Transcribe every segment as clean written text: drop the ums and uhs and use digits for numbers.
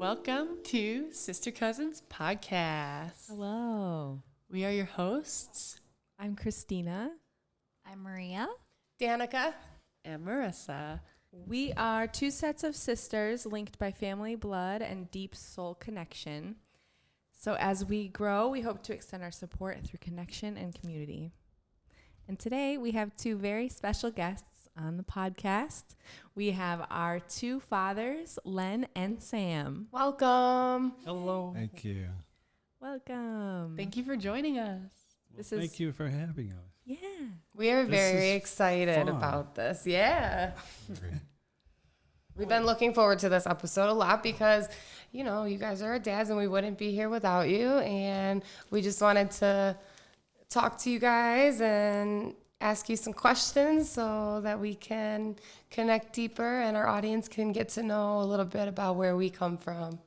Welcome to Sistercousins podcast. Hello. We are your hosts, I'm Christina. I'm Maria. Danica and Marissa. We are two sets of sisters linked by family, blood, and deep soul connection. So as we grow, we hope to extend our support through connection and community. And today we have two very special guests on the podcast. We have our two fathers, Len and Sam. Welcome. Hello. Thank you. Welcome. Thank you for joining us. Thank you for having us. Yeah. We are This very is excited fun. about this. Yeah. We've been looking forward to this episode a lot because, you know, you guys are our dads and we wouldn't be here without you. And we just wanted to talk to you guys and ask you some questions so that we can connect deeper and our audience can get to know a little bit about where we come from.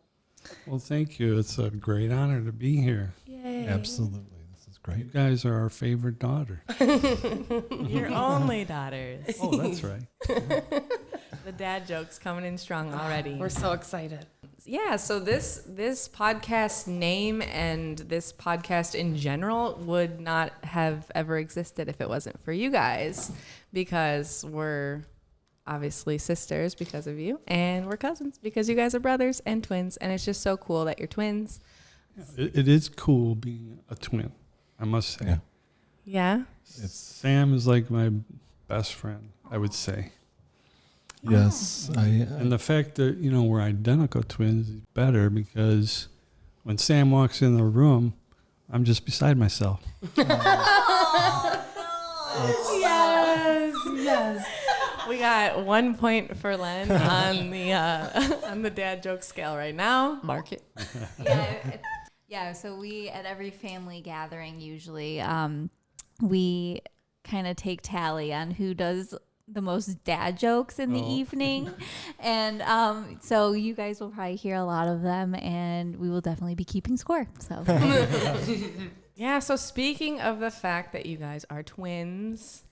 Well, thank you. It's a great honor to be here. Yay. Absolutely. This is You great. guys are our favorite daughter. Your only daughters. Oh, that's right. The dad joke's coming in strong already. We're so excited. Yeah, so this podcast name and this podcast in general would not have ever existed if it wasn't for you guys, because we're obviously sisters because of you, and we're cousins because you guys are brothers and twins, and it's just so cool that you're twins. Yeah, it is cool being a twin, I must say. Yeah. Yeah? Sam is like my best friend, I would say. Yes, And the fact that, you know, we're identical twins is better because when Sam walks in the room, I'm just beside myself. Yes. We got 1 point for Len on the dad joke scale right now. Mark it. Yeah, so we, at every family gathering, usually, we kind of take tally on who does the most dad jokes in the evening. And so you guys will probably hear a lot of them, and we will definitely be keeping score. So Yeah, so speaking of the fact that you guys are twins,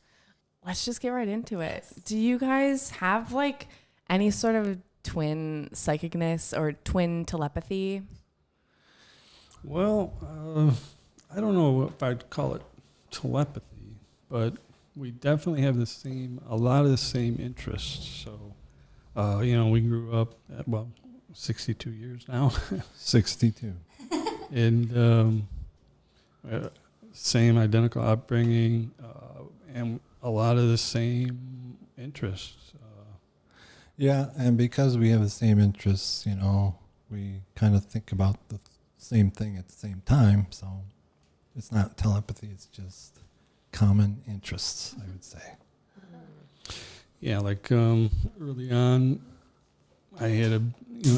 let's just get right into it. Do you guys have like any sort of twin psychicness or twin telepathy? Well, I don't know if I'd call it telepathy, but we definitely have a lot of the same interests. So, you know, we grew up at, 62 years now. 62. And same identical upbringing and a lot of the same interests. Yeah, and because we have the same interests, you know, we kind of think about the same thing at the same time. So it's not telepathy, it's just common interests, I would say. Yeah, like early on, I had a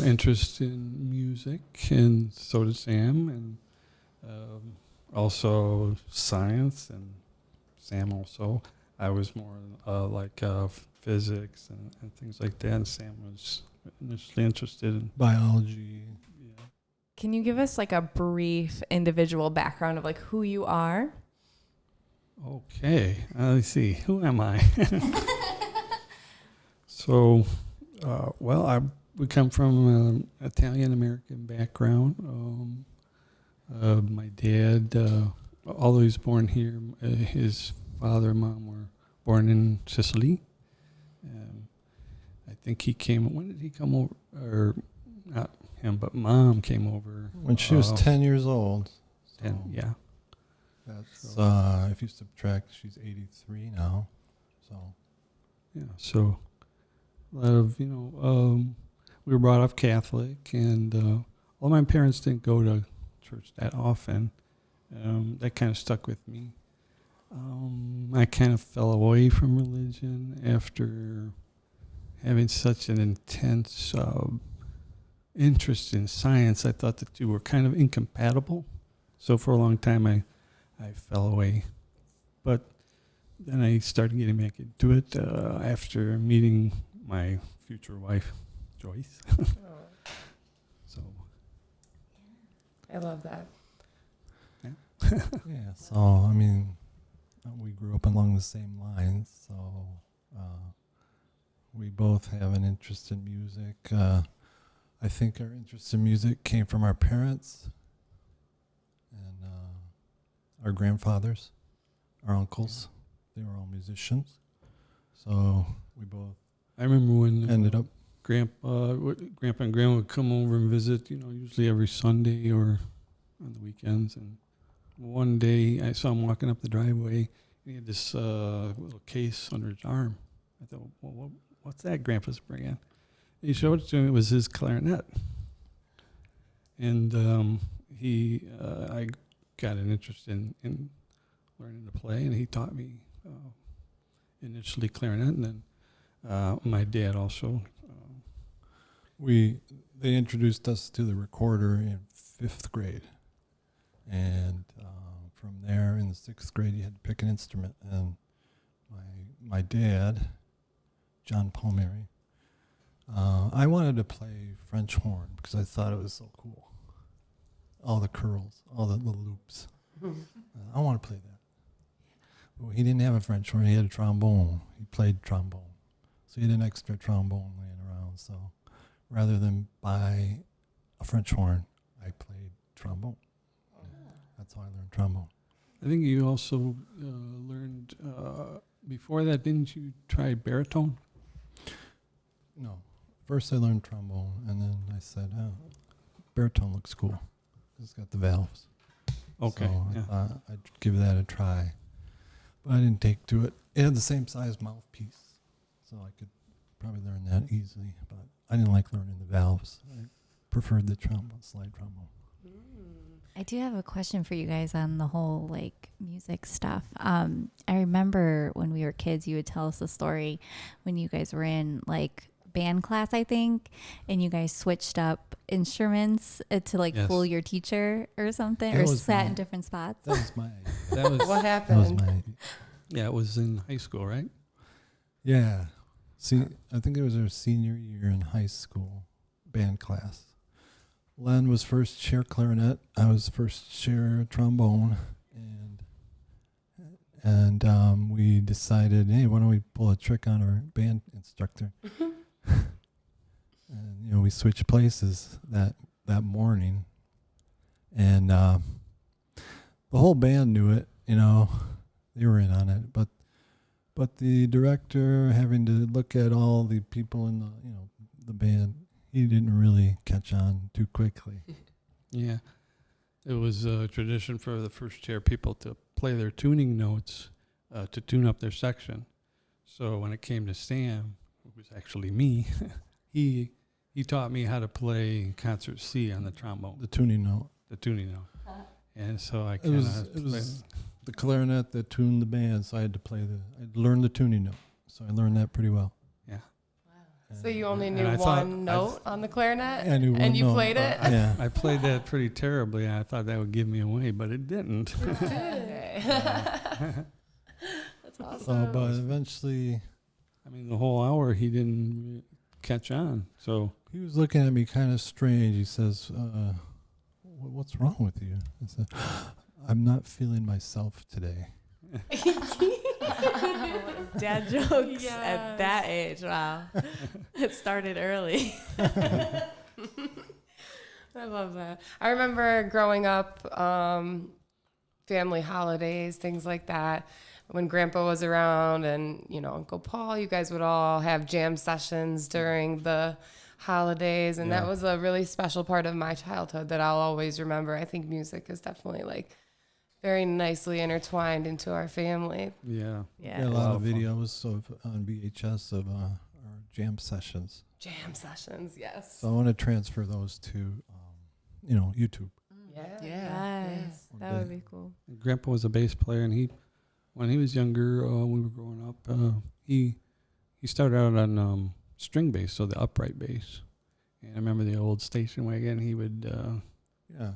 interest in music, and so did Sam, and also science, and Sam also. I was more like physics and things like that, and Sam was initially interested in Biology. yeah. Can you give us like a brief individual background of like who you are? Okay, let's see. Who am I? So, we come from an Italian-American background. My dad, although he was born here, his father and mom were born in Sicily. I think he came, when did he come over? Or not him, but mom came over. When she was 10 years old. So 10, yeah. That's, if you subtract, she's 83 now. So Yeah, so a lot of, we were brought up Catholic, and all my parents didn't go to church that often. That kind of stuck with me. I kind of fell away from religion after having such an intense interest in science. I thought the two were kind of incompatible. So for a long time, I fell away. But then I started getting back into it after meeting my future wife, Joyce. So I love that. yeah, so I mean, we grew up along the same lines. So we both have an interest in music. I think our interest in music came from our parents and our grandfathers, our uncles. They were all musicians. So we both I remember when ended up. Grandpa and Grandma would come over and visit, usually every Sunday or on the weekends. And one day I saw him walking up the driveway, and he had this little case under his arm. I thought, well, what's that Grandpa's bringing? And he showed it to me. It was his clarinet. And I got an interest in learning to play, and he taught me initially clarinet, and then my dad also. They introduced us to the recorder in 5th grade, and from there in the 6th grade you had to pick an instrument. And my dad, John Palmeri, I wanted to play French horn because I thought it was so cool. All the curls, all the little loops. I want to play that. Well, he didn't have a French horn. He had a trombone. He played trombone, so he had an extra trombone laying around. So rather than buy a French horn, I played trombone. That's how I learned trombone. I think you also learned, before that, didn't you try baritone? No. First I learned trombone, and then I said, baritone looks cool. It's got the valves. Okay. So I yeah. thought I'd give that a try. But I didn't take to it. It had the same size mouthpiece, so I could probably learn that easily. But I didn't like learning the valves. I preferred the trombone, slide trombone. I do have a question for you guys on the whole music stuff. I remember when we were kids, you would tell us a story when you guys were in band class, I think, and you guys switched up instruments to Yes. fool your teacher or something, That or was sat my- in different spots. That was my idea. That was, What That was happened? my idea. yeah, it was in high school, right? Yeah. See, I think it was our senior year in high school band class. Len was first chair clarinet. I was first chair trombone, and we decided, hey, why don't we pull a trick on our band instructor? And we switched places that morning, and the whole band knew it. They were in on it, but the director, having to look at all the people in the band, he didn't really catch on too quickly. Yeah. It was a tradition for the first chair people to play their tuning notes to tune up their section. So when it came to Sam, who was actually me, he taught me how to play concert C on the trombone, The tuning note. the tuning note. And so I It kind was of the clarinet that tuned the band, so I had to I'd learn the tuning note. So I learned that pretty well. yeah. So you only And knew I thought one note on the clarinet, I knew and one you note, played but it? Yeah. I played that pretty terribly, and I thought that would give me away, but it didn't. Okay. That's So, awesome. but eventually, I mean, the whole hour he didn't catch on. So he was looking at me kind of strange. He says, "What's wrong with you?" I said, "I'm not feeling myself today." Dad jokes Yes. at that age. Wow. It started early. I love that. I remember growing up, family holidays, things like that. When Grandpa was around and, Uncle Paul, you guys would all have jam sessions during the holidays. And that Yeah. was a really special part of my childhood that I'll always remember. I think music is definitely very nicely intertwined into our family. yeah, Yeah. Got a lot of Wow. videos on VHS of our jam sessions. Jam sessions, yes. So I want to transfer those to, YouTube. Yeah. Yes. That would be cool. Grandpa was a bass player, and when he was younger, when we were growing up, he started out on string bass, so the upright bass. And I remember the old station wagon. He would Yeah,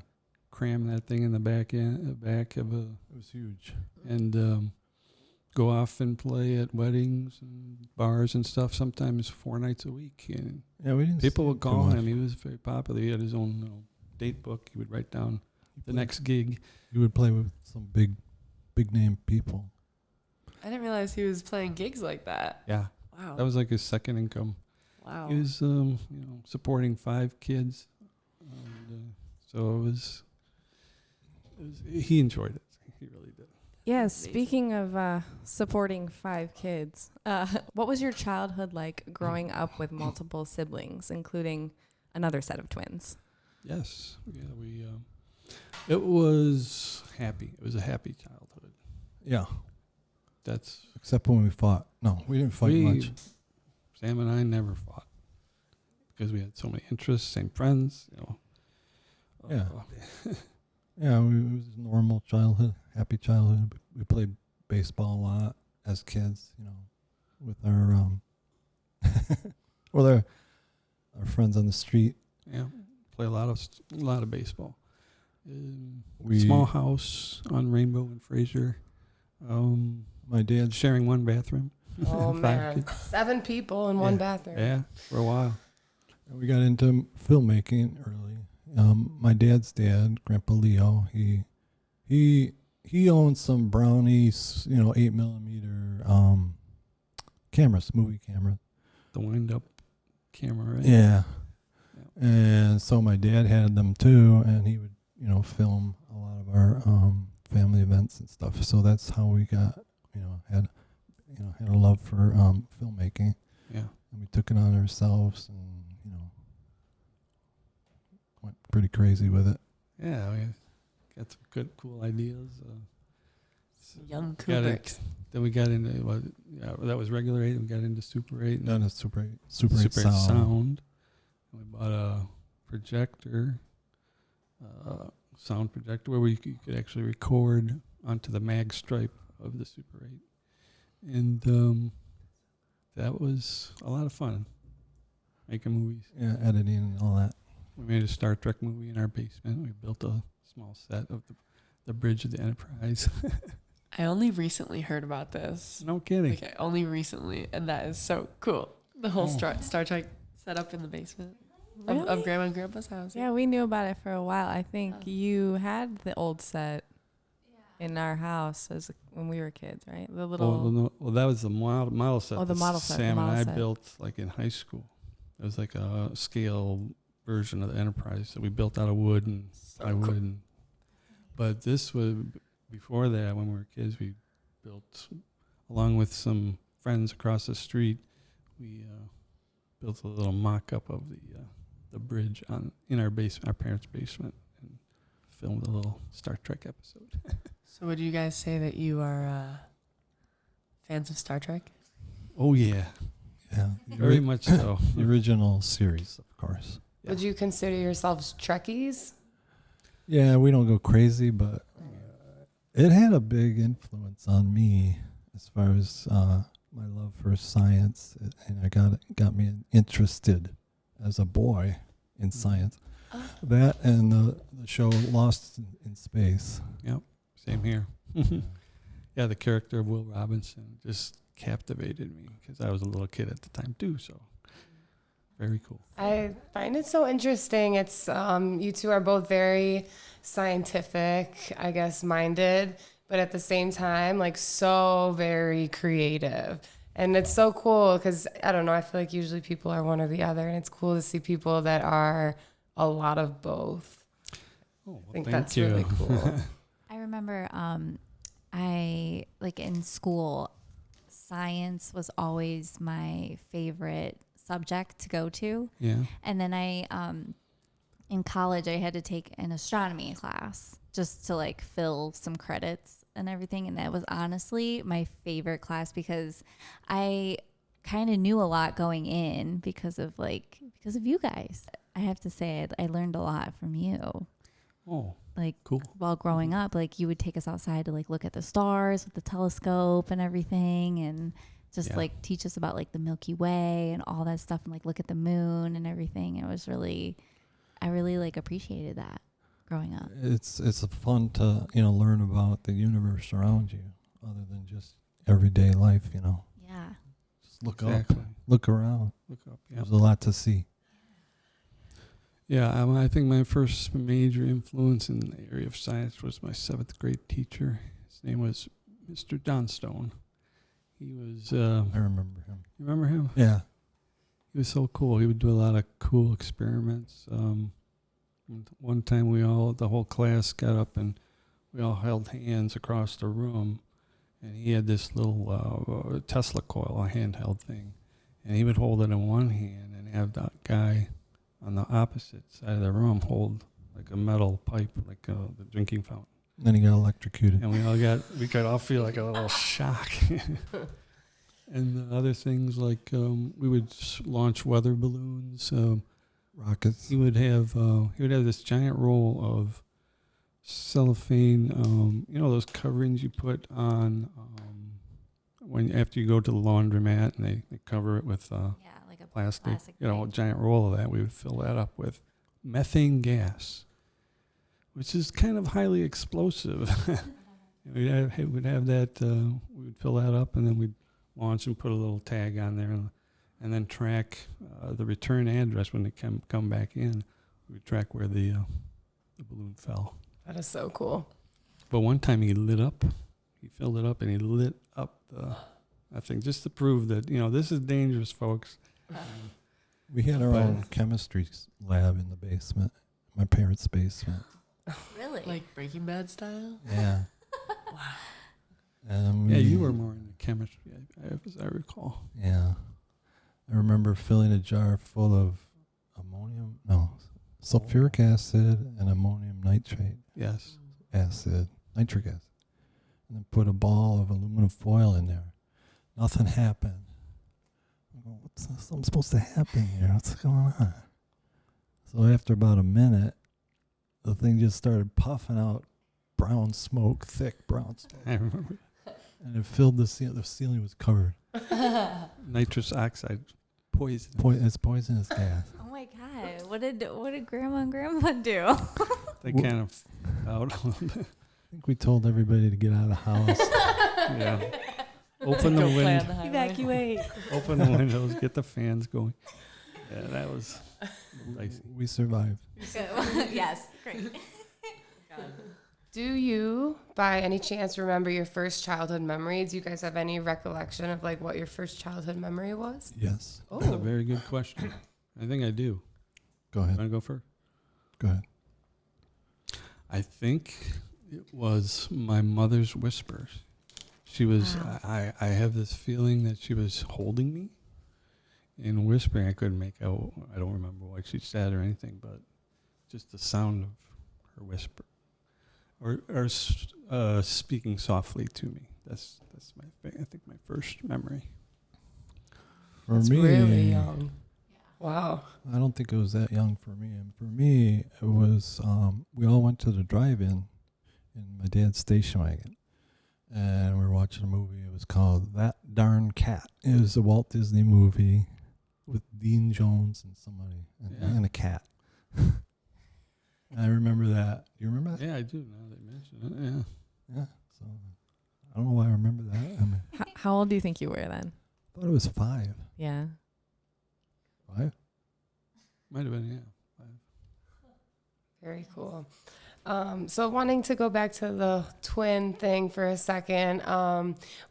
cram that thing in the back of a, it was huge. and go off and play at weddings and bars and stuff. Sometimes 4 nights a week, and Yeah, we didn't. people see would him too call much. him. He was very popular. He had his own date book. He would write down the next gig. He would play with some big name people. I didn't realize he was playing gigs like that. Yeah, Wow. that was like his second income. Wow. he was, supporting 5 kids. And, so he enjoyed it. He really did. Yeah, Amazing. speaking of supporting 5 kids, what was your childhood like growing up with multiple siblings, including another set of twins? Yes. Yeah, it was happy. It was a happy childhood. Yeah. That's Except when we fought. No, we didn't fight much. Sam and I never fought because we had so many interests, same friends, Yeah. Yeah, it was a normal childhood, happy childhood. We played baseball a lot as kids, with our our friends on the street. Yeah, play a lot of baseball. We Small house on Rainbow and Fraser. My dad Sharing one bathroom. Oh 5 man, kids. 7 people in one bathroom. Yeah, for a while. we got into filmmaking early. My dad's dad, Grandpa Leo, he owned some Brownies, 8mm cameras, movie cameras. The wind-up camera, right? Yeah. And so my dad had them too, and he would, film a lot of our family events and stuff. So that's how we got, had a love for filmmaking. Yeah. And we took it on ourselves, and went pretty crazy with it. Yeah, we got some good, cool ideas. Young Got Kubrick. it. Then we got into that was regular 8. We got into Super 8. Then it's Super 8 Super 8 sound. sound. We bought a projector, sound projector, where you could actually record onto the mag stripe of the Super 8. And that was a lot of fun, making movies. Yeah, editing and all that. We made a Star Trek movie in our basement. We built a small set of the bridge of the Enterprise. I only recently heard about this. No kidding. Okay, only recently, and that is so cool. The whole Oh. Star Trek set up in the basement Really? of Grandma and Grandpa's house. Yeah, we knew about it for a while. I think you had the old set in our house when we were kids, right? The little. Well, that was the model set. Oh, the that model set, Sam the and model I set. built like in high school. It was like a scale version of the Enterprise that we built out of wood and plywood. But this was before that. When we were kids, we built, along with some friends across the street, we built a little mock-up of the bridge in our basement, our parents' basement, and filmed a little Star Trek episode. So would you guys say that you are fans of Star Trek? Oh yeah, Yeah. very much so. The original series, of course. Would you consider yourselves Trekkies? Yeah, we don't go crazy, but it had a big influence on me as far as my love for science, and got me interested as a boy in science. That and the show Lost in Space. Yep, same here. Yeah, the character of Will Robinson just captivated me because I was a little kid at the time too. So very cool. I find it so interesting. It's you two are both very scientific, I guess, minded, but at the same time, like so very creative. And it's so cool because, I don't know, I feel like usually people are one or the other, and it's cool to see people that are a lot of both. Oh, well, I think thank that's you. really cool. I remember I like in school, science was always my favorite subject to go to. Yeah. And then in college, I had to take an astronomy class just to like fill some credits and everything. And that was honestly my favorite class because I kind of knew a lot going in because of you guys. I have to say, I learned a lot from you. Oh, Like cool. while growing up, like you would take us outside to like look at the stars with the telescope and everything, and just Yeah. like teach us about like the Milky Way and all that stuff, and like look at the moon and everything. It was I really like appreciated that growing up. It's fun to learn about the universe around you, other than just everyday life. Yeah. Just look Exactly. up, look around. Look up. Yeah. There's a lot to see. Yeah, I think my first major influence in the area of science was my 7th grade teacher. His name was Mr. Johnstone. He was, I remember him. you remember him? Yeah. he was so cool. He would do a lot of cool experiments. One time the whole class got up and we all held hands across the room, and he had this little Tesla coil, a handheld thing, and he would hold it in one hand and have that guy on the opposite side of the room hold like a metal pipe, like the drinking fountain. Then he got electrocuted. And we could all feel like a little shock. And the other things like we would launch weather balloons. Rockets. He would have this giant roll of cellophane. Those coverings you put on after you go to the laundromat, and they cover it with Like a plastic. plastic A bag. giant roll of that. We would fill that up with methane gas, which is kind of highly explosive. we'd have that. We would fill that up, and then we'd launch and put a little tag on there, and then track the return address when they come back in. We would track where the balloon fell. That is so cool. But one time he lit up. He filled it up, and he lit up the thing just to prove that this is dangerous, folks. We had our own chemistry lab in the basement, my parents' basement. Really? Like Breaking Bad style? Yeah. Wow. Yeah, you were more into chemistry, as I recall. Yeah. I remember filling a jar full of sulfuric acid and ammonium nitrate Yes. acid, nitric acid, and then put a ball of aluminum foil in there. Nothing happened. I go, what's something supposed to happen here? What's going on? So after about a minute, the thing just started puffing out brown smoke, thick brown smoke. I remember. And it filled the ceiling. The ceiling was covered. Nitrous oxide, poison. It's poisonous gas. Oh my God! What did Grandma and Grandpa do? They kind of out. I think we told everybody to get out of the house. Yeah. Open the Go play on window. the highway. Evacuate. Open the windows. Get the fans going. Yeah, that was dicey. We survived. Yes. Great. Do you, by any chance, remember your first childhood memory? Do you guys have any recollection of like what your first childhood memory was? Yes. That's a very good question. I think I do. Go Want ahead. to go first? Go ahead. I think it was my mother's whispers. She was. Wow. I have this feeling that she was holding me and whispering. I couldn't make out. I don't remember what she said or anything, but just the sound of her whisper, or speaking softly to me. That's I think my first memory. For That's me, really young. Wow. I don't think it was that young for me. And for me, it was we all went to the drive-in in my dad's station wagon, and we were watching a movie. It was called That Darn Cat. It was a Walt Disney movie with Dean Jones and somebody and a cat. I remember that. Do you remember that? Yeah, I do. Now that you mention it, yeah. Yeah. So I don't know why I remember that. I mean, How old do you think you were then? I thought it was 5. Yeah. 5? Might have been, yeah. Very cool. So wanting to go back to the twin thing for a second,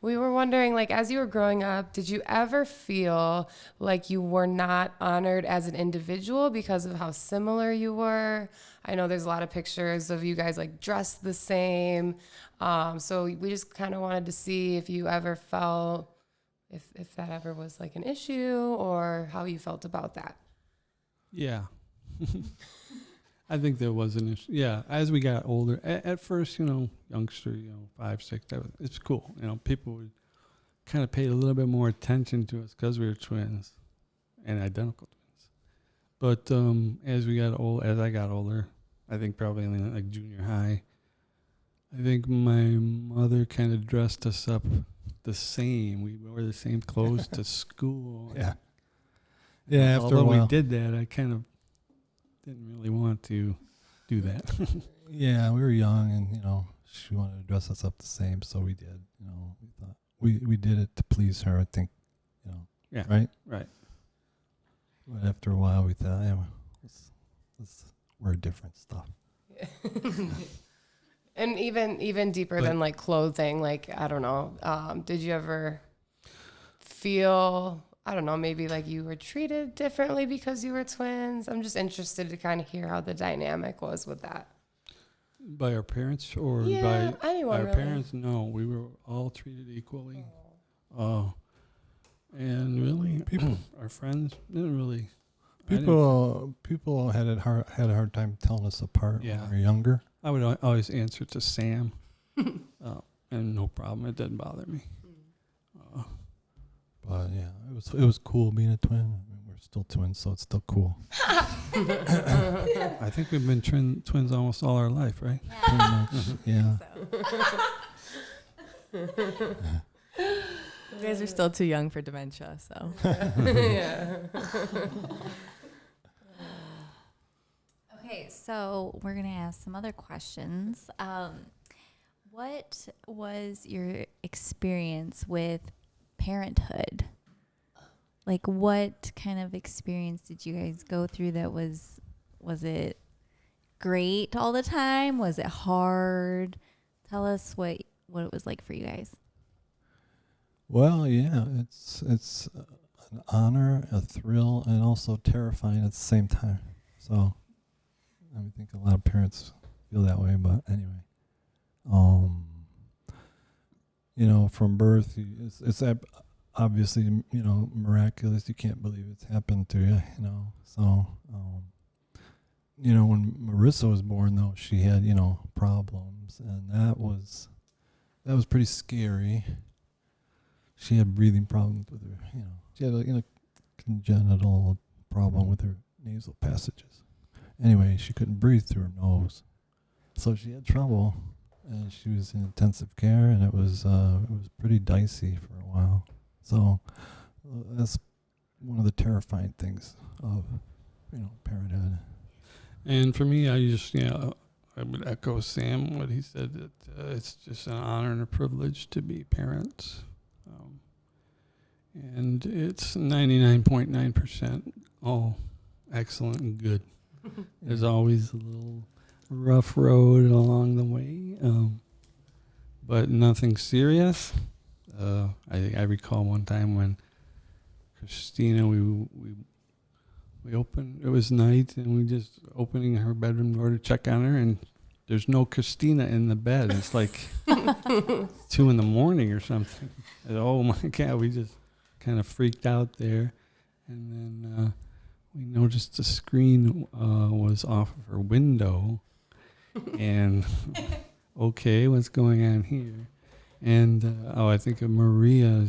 we were wondering, like, as you were growing up, did you ever feel like you were not honored as an individual because of how similar you were? I know there's a lot of pictures of you guys like dressed the same. So we just kind of wanted to see if you ever felt, if that ever was like an issue or how you felt about that. Yeah. I think there was an issue. Yeah, as we got older, at first, youngster, 5, 6, it's cool. People would kind of pay a little bit more attention to us because we were twins and identical twins. But as I got older, I think probably in like junior high, I think my mother kind of dressed us up the same. We wore the same clothes to school. Yeah. Yeah, after a Although while. we did that, I kind of didn't really want to do that. Yeah, we were young, and she wanted to dress us up the same, so we did. We thought we did it to please her. I think, Yeah. right. Right. But after a while, we thought, yeah, let's wear different stuff. And even deeper than like clothing, like, I don't know, did you ever feel I don't know, maybe like you were treated differently because you were twins? I'm just interested to kind of hear how the dynamic was with that. By our parents or Yeah, by anyone our really. parents? No, we were all treated equally. And really, our friends didn't really. People had a hard time telling us apart Yeah. when we were younger. I would always answer to Sam, and no problem. It didn't bother me. But yeah, it was cool being a twin. I mean, we're still twins, so it's still cool. I think we've been twins almost all our life, right? Pretty much, yeah. You guys are still too young for dementia, so. Yeah. Okay, so we're going to ask some other questions. What was your experience with parenthood? Like, what kind of experience did you guys go through that was it great all the time? Was it hard? Tell us what it was like for you guys. Well, yeah, it's an honor, a thrill, and also terrifying at the same time. So I think a lot of parents feel that way, but anyway, from birth, it's obviously, miraculous. You can't believe it's happened to you, So, when Marissa was born, though, she had, problems, and that was pretty scary. She had breathing problems with her, she had a congenital problem with her nasal passages. Anyway, she couldn't breathe through her nose, so she had trouble, and she was in intensive care, and it was pretty dicey for a while. So that's one of the terrifying things of parenthood. And for me, I would echo Sam what he said, that it's just an honor and a privilege to be parents. And it's 99.9% all excellent and good. There's always a little rough road along the way, but nothing serious. I recall one time when Christina, we opened, it was night, and we just opening her bedroom door to check on her, and there's no Christina in the bed. It's like 2 a.m. or something. And, oh my God, we just kind of freaked out there. And then we noticed the screen was off of her window. And okay, what's going on here? And I think of Maria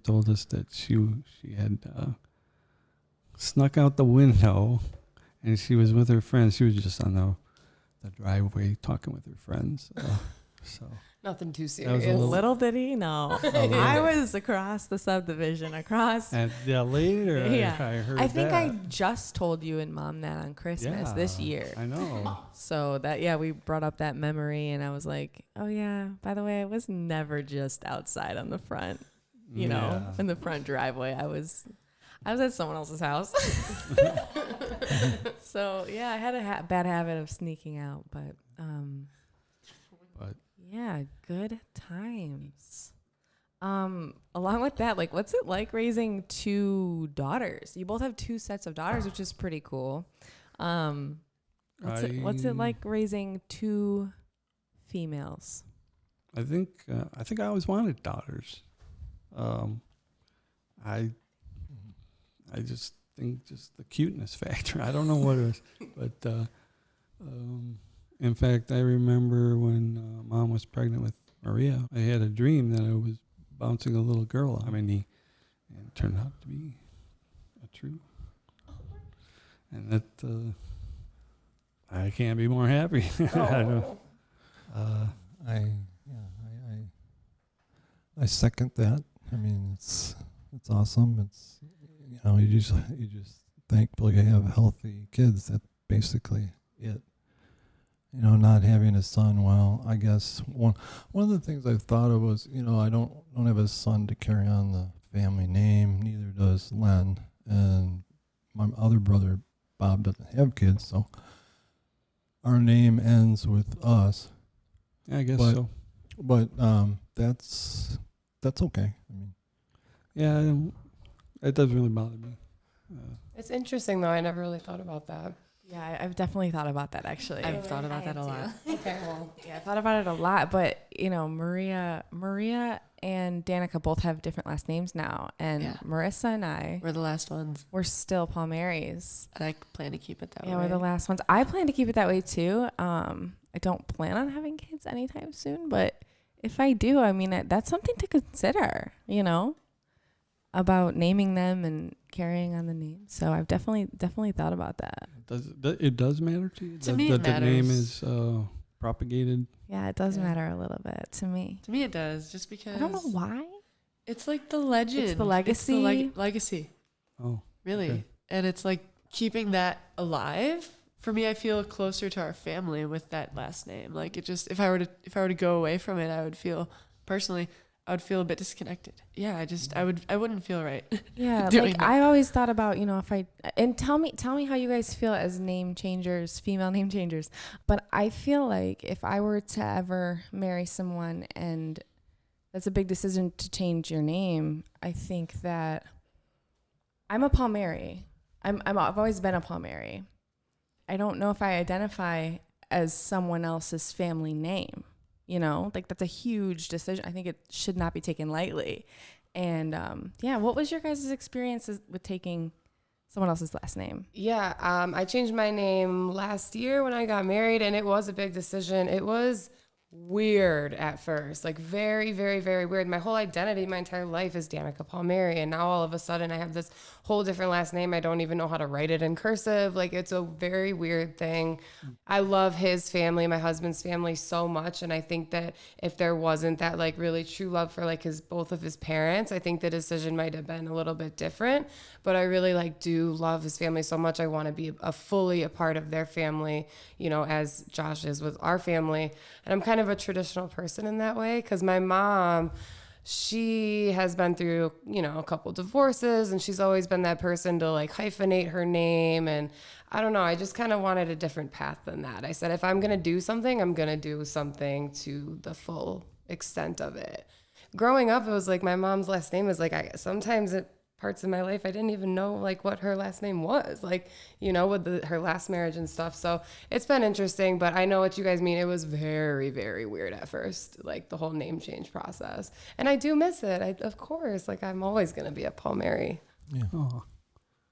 told us that she had snuck out the window, and she was with her friends. She was just on the driveway talking with her friends. So Nothing too was serious. a Little did he know. I was across the subdivision, and later Yeah. I heard I think that. I just told you and Mom that on Christmas this year. I know. So we brought up that memory, and I was like, oh yeah, by the way, I was never just outside on the front, in the front driveway. I was at someone else's house. So yeah, I had a bad habit of sneaking out, but yeah, good times. Along with that, like, what's it like raising 2 daughters? You both have 2 sets of daughters, which is pretty cool. What's it like raising 2 females? I think I always wanted daughters. I just think just the cuteness factor. I don't know what it was, but in fact, I remember when Mom was pregnant with Maria, I had a dream that I was bouncing a little girl on my knee, and it turned out to be true. And that I can't be more happy. I know. I second that. I mean, it's awesome. It's you just thankful you have healthy kids. That's basically it. Not having a son. Well, I guess one of the things I thought of was, I don't have a son to carry on the family name. Neither does Len, and my other brother Bob doesn't have kids, so our name ends with us. Yeah, I guess But- so. But that's okay. I mean, Yeah, it doesn't really bother me. It's interesting, though. I never really thought about that. Yeah, I've definitely thought about that, actually. I've thought about that a lot. Okay, well. Yeah, I thought about it a lot, but Maria and Danica both have different last names now, and Yeah. Marissa and I, We're the last ones, we're still Palmeris. and I plan to keep it that way. Yeah, we're the last ones. I plan to keep it that way too. I don't plan on having kids anytime soon, but if I do, I mean, that's something to consider, about naming them and carrying on the name. So I've definitely thought about that. It does matter to you? To me, it that the name matters. is propagated? Yeah, it does Yeah. matter a little bit to me. To me, it does, just because I don't know why. it's like the legend. It's the legacy. Legacy, Oh, really. Okay. And it's like keeping that alive. For me, I feel closer to our family with that last name. Like it just, if I were to go away from it, I would feel a bit disconnected. Yeah, I wouldn't feel right. Yeah, doing like that. I always thought about, and tell me how you guys feel as name changers, female name changers. But I feel like if I were to ever marry someone and that's a big decision to change your name, I think that I'm a Palmeri. I've always been a Palmeri. I don't know if I identify as someone else's family name. Like that's a huge decision. I think it should not be taken lightly. And what was your guys' experiences with taking someone else's last name? Yeah, I changed my name last year when I got married, and it was a big decision. It was weird at first, like very, very, very weird. My whole identity, my entire life is Danica Palmeri, and now all of a sudden I have this whole different last name. I don't even know how to write it in cursive. Like it's a very weird thing. I love his family, my husband's family, so much, and I think that if there wasn't that like really true love for like both of his parents, I think the decision might have been a little bit different. But I really do love his family so much. I want to be fully a part of their family, as Josh is with our family. And I'm kind of a traditional person in that way because my mom, she has been through, a couple divorces, and she's always been that person to like hyphenate her name. And I don't know, I just kind of wanted a different path than that. I said, if I'm going to do something, I'm going to do something to the full extent of it. Growing up, it was like my mom's last name is like, sometimes parts of my life I didn't even know like what her last name was, like with her last marriage and stuff. So it's been interesting, but I know what you guys mean. It was very, very weird at first, like the whole name change process, and I do miss it. Of course, like I'm always gonna be a Palmeri. Yeah. Oh.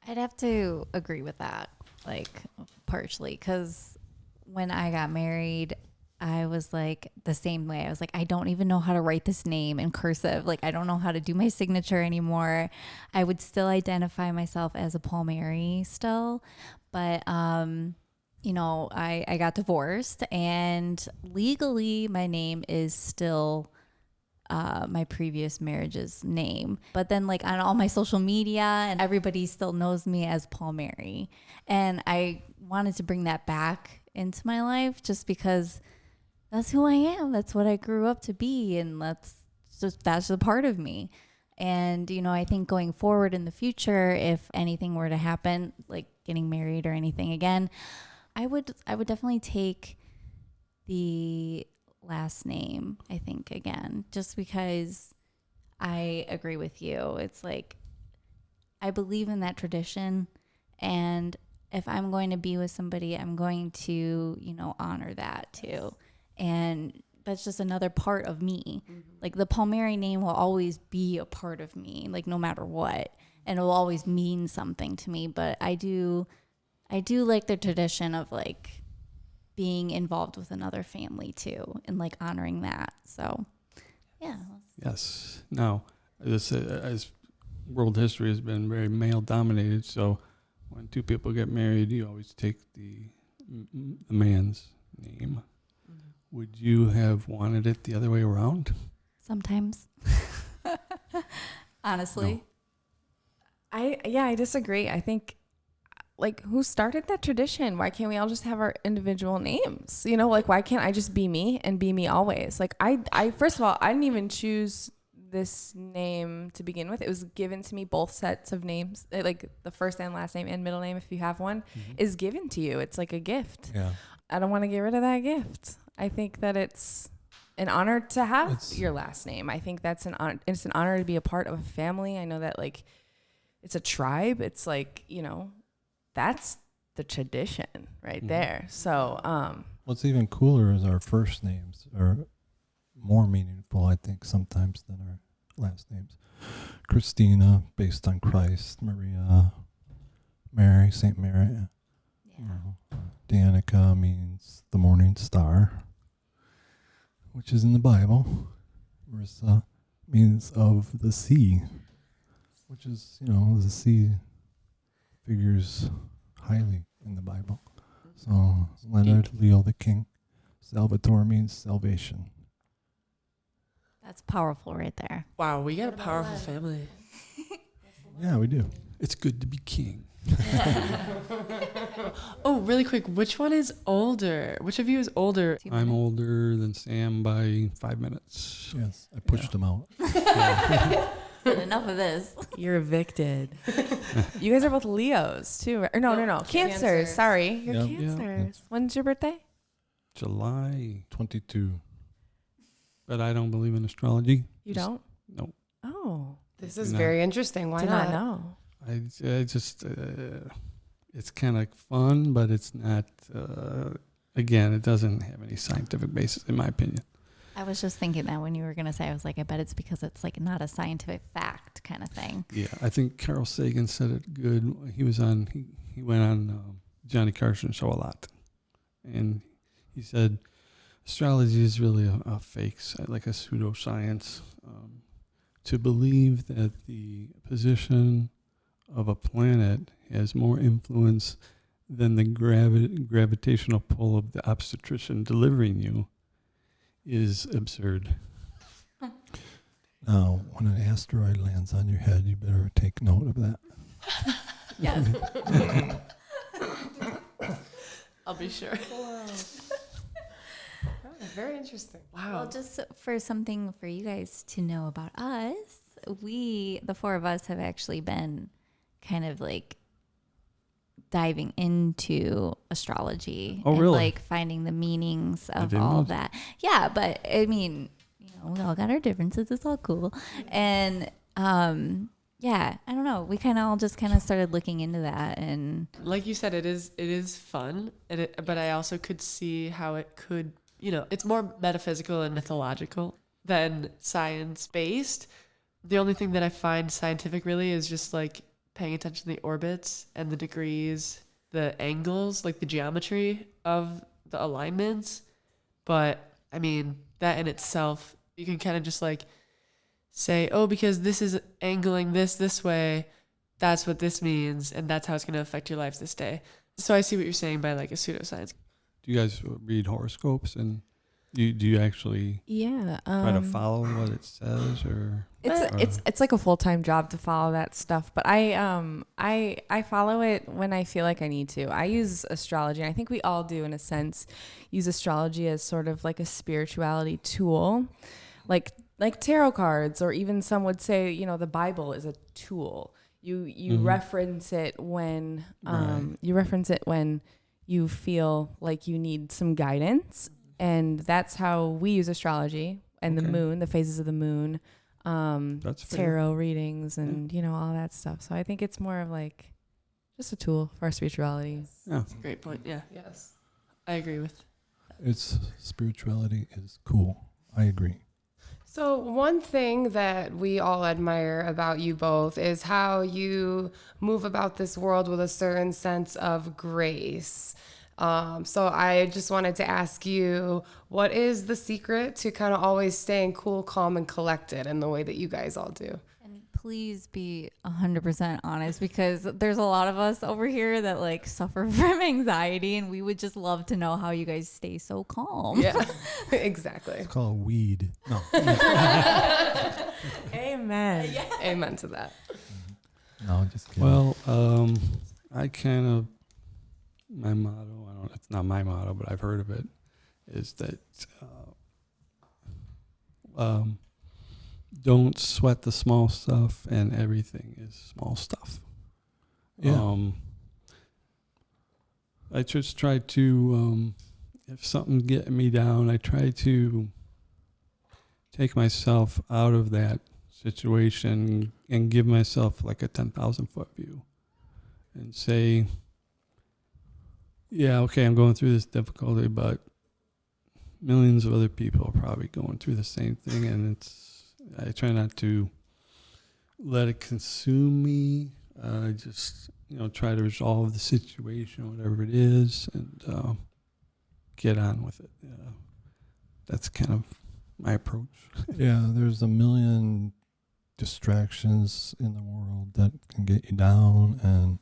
I'd have to agree with that, like partially, because when I got married, I was like the same way. I was like, I don't even know how to write this name in cursive. Like, I don't know how to do my signature anymore. I would still identify myself as a Palmeri still, but I got divorced, and legally my name is still my previous marriage's name. But then like on all my social media and everybody still knows me as Palmeri. And I wanted to bring that back into my life just because that's who I am. That's what I grew up to be. And that's a part of me. And, I think going forward in the future, if anything were to happen, like getting married or anything again, I would definitely take the last name, I think, again, just because I agree with you. It's like, I believe in that tradition. And if I'm going to be with somebody, I'm going to, honor that too. And that's just another part of me. Mm-hmm. Like the Palmeri name will always be a part of me, like no matter what. And it will always mean something to me. But I do like the tradition of like being involved with another family too, and like honoring that. So, yeah. Yes. Now, as world history has been very male dominated, so when two people get married, you always take the man's name. Would you have wanted it the other way around? Sometimes. Honestly. No. I disagree. I think like who started that tradition? Why can't we all just have our individual names? Like why can't I just be me and be me always? Like I first of all, I didn't even choose this name to begin with. It was given to me, both sets of names, like the first and last name and middle name, if you have one, is given to you. It's like a gift. Yeah. I don't want to get rid of that gift. I think that it's an honor to have your last name. I think that's an honor. It's an honor to be a part of a family. I know that like it's a tribe. It's like, that's the tradition right there. So, What's even cooler is our first names are more meaningful, I think, sometimes than our last names. Christina, based on Christ. Maria, Mary, Saint Mary. Yeah. Danica means the morning star, which is in the Bible. Marissa means of the sea, which is, the sea figures highly in the Bible. So Leonard, Leo the King. Salvatore means salvation. That's powerful right there. Wow, we got a powerful family. Yeah, we do. It's good to be king. Oh, really quick, which one is older? Which of you is older? I'm older than Sam by 5 minutes. Yes, I pushed him out. But enough of this. you're evicted. You guys are both Leos too, right? Or no. Cancers. Cancers. Sorry. You're Yep. Cancers. When's your birthday? July. 22. But I don't believe in astrology. You Just- don't? No. Oh. This is No. very interesting. Why Did not? not know. I just, it's kind of fun, but it's not, again, it doesn't have any scientific basis, in my opinion. I was just thinking that when you were going to say, I was like, I bet it's because it's like not a scientific fact kind of thing. Yeah, I think Carl Sagan said it good. He was on, he went on Johnny Carson's show a lot. And he said, astrology is really a fake, like a pseudoscience. To believe that the position of a planet has more influence than the gravitational pull of the obstetrician delivering you is absurd. Now, when an asteroid lands on your head, you better take note of that. Yes. I'll be sure. Very interesting. Wow. Well, just for something for you guys to know about us, the four of us have actually been kind of like diving into astrology Oh, and really? like finding the meanings of didn't all know of that. Yeah, but I mean, we all got our differences. It's all cool. And yeah, I don't know. We kind of all just kind of started looking into that, and Like you said, it is fun, but I also could see how it could, it's more metaphysical and mythological than science-based. The only thing that I find scientific really is just like paying attention to the orbits and the degrees, the angles, like the geometry of the alignments. But I mean, that in itself, you can kind of just like say, oh, because this is angling this way, that's what this means, and that's how it's going to affect your life this day. So I see what you're saying by like a pseudoscience. Do you guys read horoscopes, and do you actually Yeah. try to follow what it says, or? It's like a full-time job to follow that stuff, but I follow it when I feel like I need to. I use astrology, and I think we all do in a sense use astrology as sort of like a spirituality tool, like tarot cards, or even some would say, the Bible is a tool. You reference it when you feel like you need some guidance, and that's how we use astrology and the moon, the phases of the moon. That's fair. Tarot readings and all that stuff. So I think it's more of like just a tool for our spirituality. Yeah. That's a great point. Yeah. Yes. I agree with. Its spirituality is cool. I agree. So one thing that we all admire about you both is how you move about this world with a certain sense of grace. So I just wanted to ask you, what is the secret to kind of always staying cool, calm, and collected in the way that you guys all do? And please be 100% honest, because there's a lot of us over here that like suffer from anxiety, and we would just love to know how you guys stay so calm. Yeah, exactly. It's called weed. No. Amen. Amen to that. No, just kidding. Well, I kind of, my motto, it's not my motto, but I've heard of it, is that don't sweat the small stuff, and everything is small stuff. Yeah. I just try to, if something's getting me down, I try to take myself out of that situation and give myself like a 10,000 foot view and say, yeah, okay, I'm going through this difficulty, but millions of other people are probably going through the same thing, and I try not to let it consume me. I just, try to resolve the situation, whatever it is, and get on with it. That's kind of my approach. Yeah, there's a million distractions in the world that can get you down, and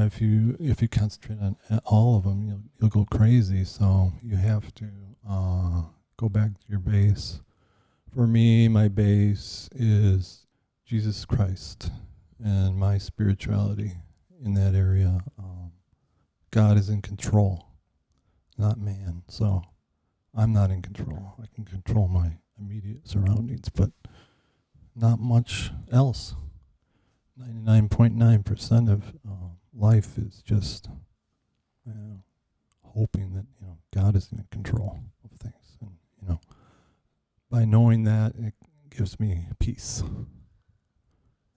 if you concentrate on all of them, you'll go crazy. So you have to go back to your base. For me, my base is Jesus Christ and my spirituality in that area. God is in control, not man. So I'm not in control. I can control my immediate surroundings, but not much else. 99.9% of life is just hoping that God is in control of things, and by knowing that, it gives me peace.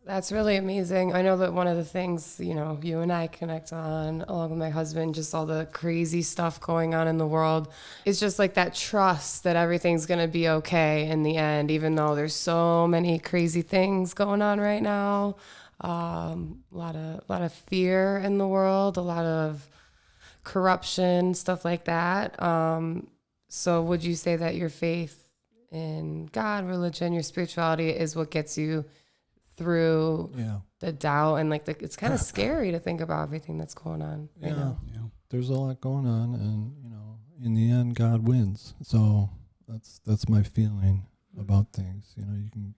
That's really amazing. I know that one of the things, you and I connect on, along with my husband, just all the crazy stuff going on in the world, is just like that trust that everything's going to be okay in the end, even though there's so many crazy things going on right now. A lot of fear in the world, a lot of corruption, stuff like that. So would you say that your faith in God, religion, your spirituality is what gets you through the doubt, and it's kind of scary to think about everything that's going on right now? Yeah. There's a lot going on, and in the end, God wins. So that's my feeling about things. You can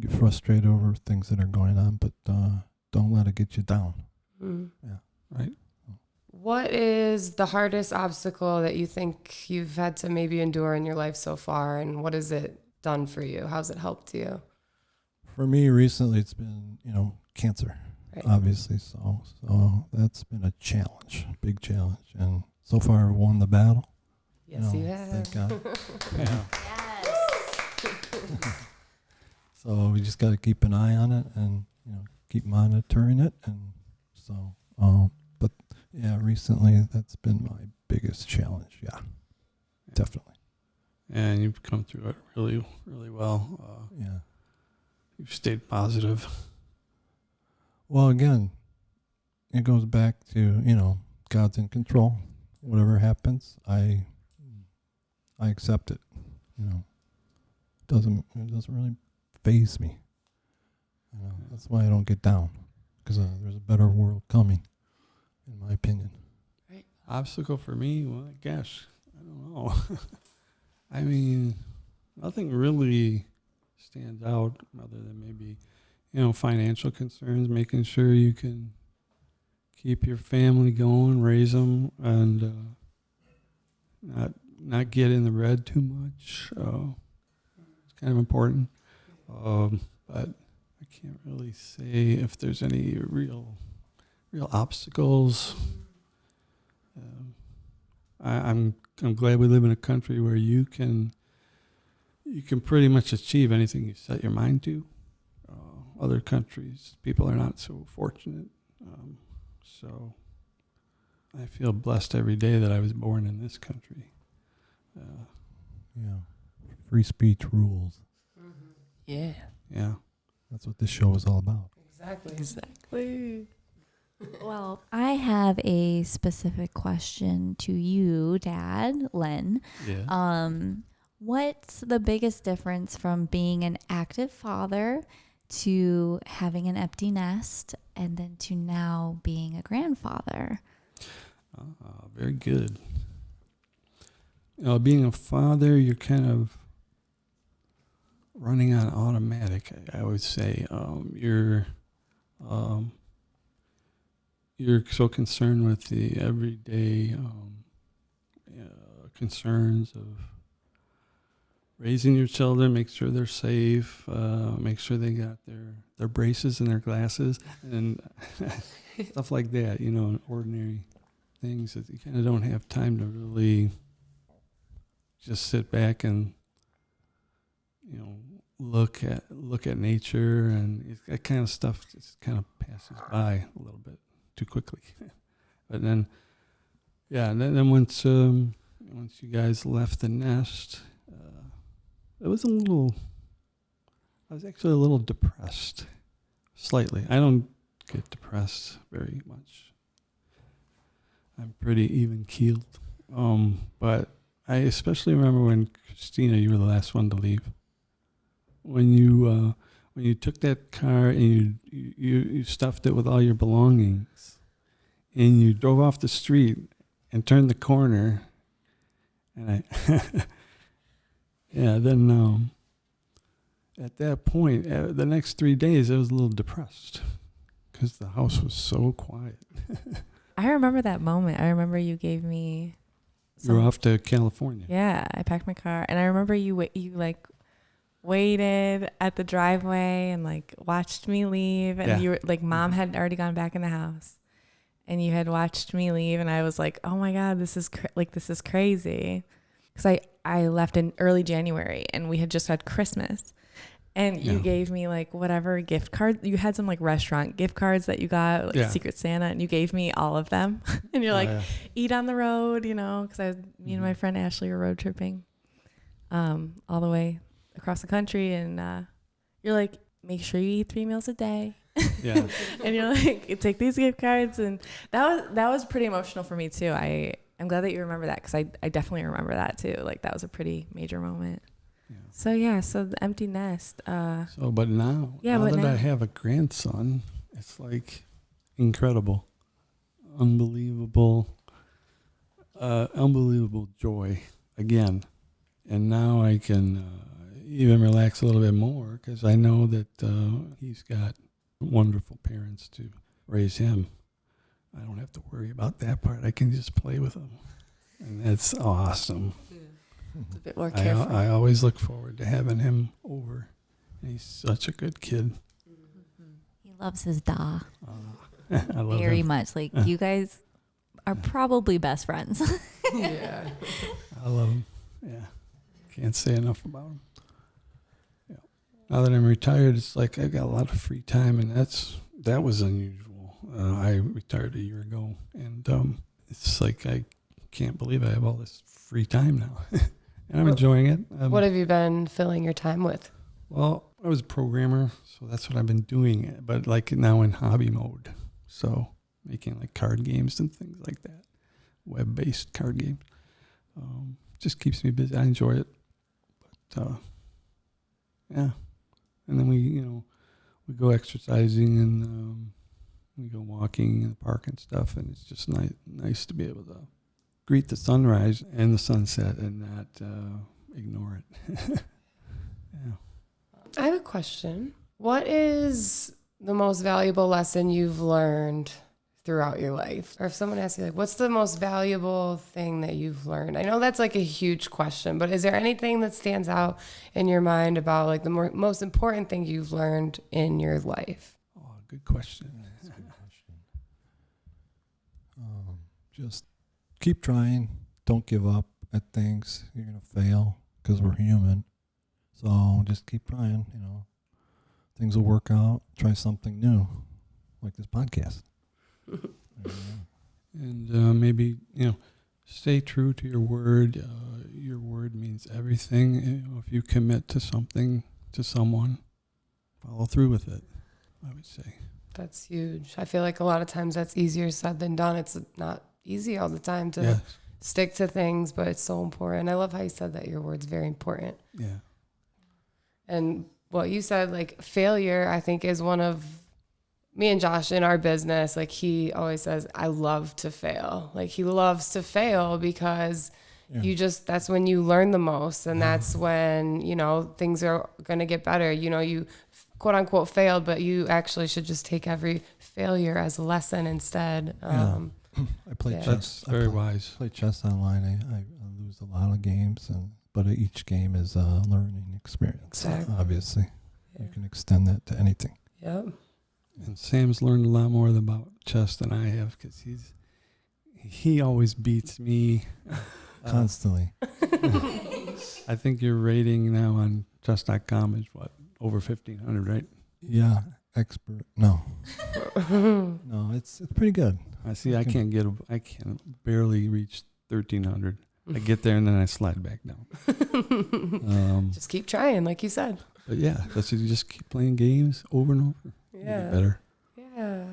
get frustrated over things that are going on, but don't let it get you down. Yeah. Right. What is the hardest obstacle that you think you've had to maybe endure in your life so far, and what has it done for you? How's it helped you? For me, recently, it's been, cancer, Right. obviously. So that's been a challenge, big challenge. And so far, I've won the battle. Yes, you have. Thank God. Yeah. Yes. So we just got to keep an eye on it and, keep monitoring it. And so, but yeah, recently, that's been my biggest challenge. Yeah, definitely. And you've come through it really, really well. Yeah. You've stayed positive. Well, again, it goes back to, God's in control. Whatever happens, I accept it. It doesn't really faze me. That's why I don't get down, because there's a better world coming, in my opinion. Right. Obstacle for me? Well, gosh, I don't know. I mean, nothing really stands out other than maybe, financial concerns, making sure you can keep your family going, raise them, and not get in the red too much. It's kind of important. But I can't really say if there's any real obstacles. I'm glad we live in a country where you can pretty much achieve anything you set your mind to. Other countries, people are not so fortunate. So I feel blessed every day that I was born in this country. Free speech rules. Yeah. Yeah. That's what this show is all about. Exactly. Well, I have a specific question to you, Dad, Len. Yeah. What's the biggest difference from being an active father to having an empty nest, and then to now being a grandfather? Very good. Being a father, you're kind of running on automatic, I would say. You're so concerned with the everyday concerns of raising your children, make sure they're safe, make sure they got their braces and their glasses, and stuff like that, ordinary things that you kind of don't have time to really just sit back and, look at nature, and that kind of stuff just kind of passes by a little bit too quickly. But then, yeah, and then once you guys left the nest, I was actually a little depressed, slightly. I don't get depressed very much. I'm pretty even keeled. But I especially remember when Christina, you were the last one to leave. When you took that car and you stuffed it with all your belongings, and you drove off the street and turned the corner, and then at that point, the next 3 days, I was a little depressed because the house was so quiet. I remember that moment. I remember you gave me. You were off to California. Yeah, I packed my car, and I remember you like waited at the driveway and like watched me leave, and you were like, Mom had already gone back in the house, and you had watched me leave, and I was like, oh my God, this is crazy, because I left in early January, and we had just had Christmas. And you gave me like whatever gift card. You had some like restaurant gift cards that you got, like Secret Santa, and you gave me all of them. And you're like, eat on the road, because me and my friend Ashley were road tripping all the way across the country. And you're like, make sure you eat 3 meals a day. Yeah. And you're like, take these gift cards. And that was pretty emotional for me too. I'm glad that you remember that, because I definitely remember that too. Like that was a pretty major moment. Yeah. So the empty nest. But now that I have a grandson, it's like incredible, unbelievable joy again. And now I can even relax a little bit more, because I know that he's got wonderful parents to raise him. I don't have to worry about that part. I can just play with him, and that's awesome. It's a bit more careful. I always look forward to having him over. He's such a good kid. He loves his da. I love Very him. much. Like you guys are probably best friends. Yeah. I love him. Yeah. Can't say enough about him. Yeah. Now that I'm retired, it's like I've got a lot of free time, and that was unusual. I retired a year ago, and it's like I can't believe I have all this free time now. And I'm enjoying it. What have you been filling your time with? Well, I was a programmer, so that's what I've been doing, but like now in hobby mode. So making like card games and things like that, web-based card games. Just keeps me busy. I enjoy it. But yeah, and then we go exercising, and we go walking in the park and stuff, and it's just nice to be able to greet the sunrise and the sunset and not ignore it. Yeah. I have a question. What is the most valuable lesson you've learned throughout your life? Or if someone asks you, like, what's the most valuable thing that you've learned? I know that's like a huge question, but is there anything that stands out in your mind about like the most important thing you've learned in your life? Oh, good question. That's a good question. Just keep trying. Don't give up at things. You're going to fail because we're human. So just keep trying, Things will work out. Try something new, like this podcast. And maybe, stay true to your word. Your word means everything. If you commit to something, to someone, follow through with it, I would say. That's huge. I feel like a lot of times that's easier said than done. It's not easy all the time to stick to things, but it's so important. I love how you said that your word's very important. Yeah. And what you said, like failure, I think is one of me and Josh in our business. Like he always says, I love to fail. Like he loves to fail because that's when you learn the most. And that's when, things are going to get better. You quote unquote failed, but you actually should just take every failure as a lesson instead. I play chess. That's very wise. Play chess online. I lose a lot of games, but each game is a learning experience. Exactly. Obviously, you can extend that to anything. Yep. And Sam's learned a lot more about chess than I have, because he always beats me Constantly. I think your rating now on Chess.com is what, over 1,500, right? Yeah, expert. No, no, it's pretty good. I see. I can't barely reach 1,300. I get there and then I slide back down. Just keep trying, like you said. But yeah, you just keep playing games over and over. You get better. Yeah.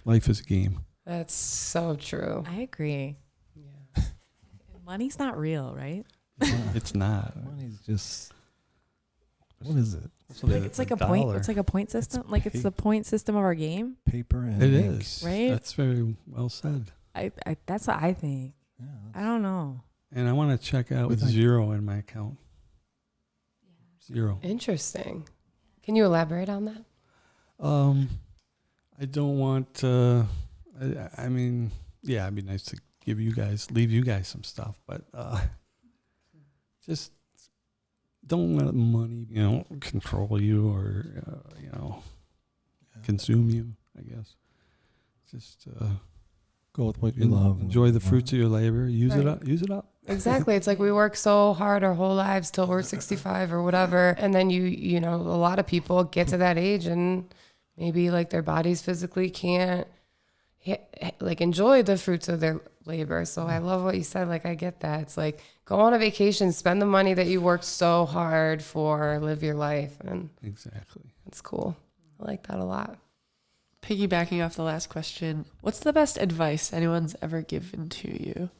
Life is a game. That's so true. I agree. Yeah. Money's not real, right? It's not. Money's just, what is it? It's like a point. It's like a point system. It's the point system of our game. Paper and It ink. is. Right? That's very well said. I that's what I think. Yeah, I don't know. And I want to check out with Like- 0 in my account. 0. Interesting. Can you elaborate on that? I don't want. I mean, yeah, it'd be nice to leave you guys some stuff, but just don't let money, control you or consume you. I guess. Just go with what you love. Enjoy the fruits of your labor. Use it Right. up. Use it up. Exactly. It's like we work so hard our whole lives till we're 65 or whatever. And then a lot of people get to that age and maybe like their bodies physically can't like enjoy the fruits of their labor. So I love what you said. Like, I get that. It's like, go on a vacation, spend the money that you worked so hard for, live your life. And Exactly. it's cool. I like that a lot. Piggybacking off the last question, what's the best advice anyone's ever given to you?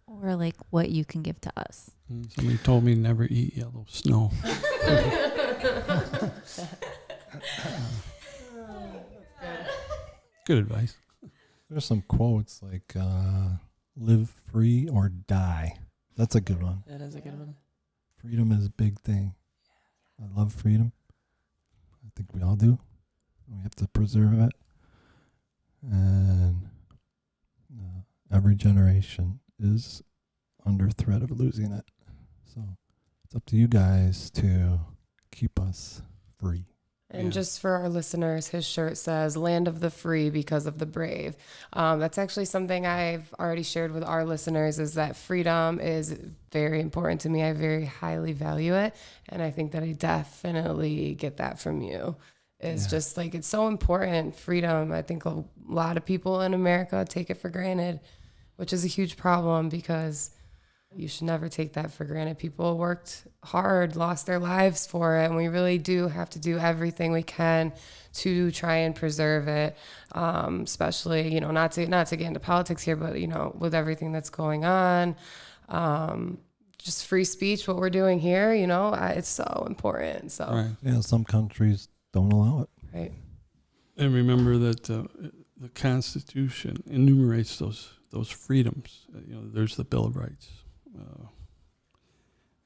Or like what you can give to us. Somebody told me never eat yellow snow. Good advice. There's some quotes like live free or die. That's a good one. That is a good one. Freedom is a big thing. I love freedom. I think we all do. We have to preserve it. And every generation is under threat of losing it. So it's up to you guys to keep us free. And Yeah. just for our listeners, his shirt says "Land of the Free because of the Brave." That's actually something I've already shared with our listeners, is that freedom is very important to me. I very highly value it. And I think that I definitely get that from you. It's just like, it's so important, freedom. I think a lot of people in America take it for granted, which is a huge problem because you should never take that for granted. People worked hard, lost their lives for it, and we really do have to do everything we can to try and preserve it. Especially, not to get into politics here, but with everything that's going on, just free speech, what we're doing here, it's so important. So, Right. Yeah, some countries don't allow it. right. And remember that the Constitution enumerates those freedoms. There's the Bill of Rights.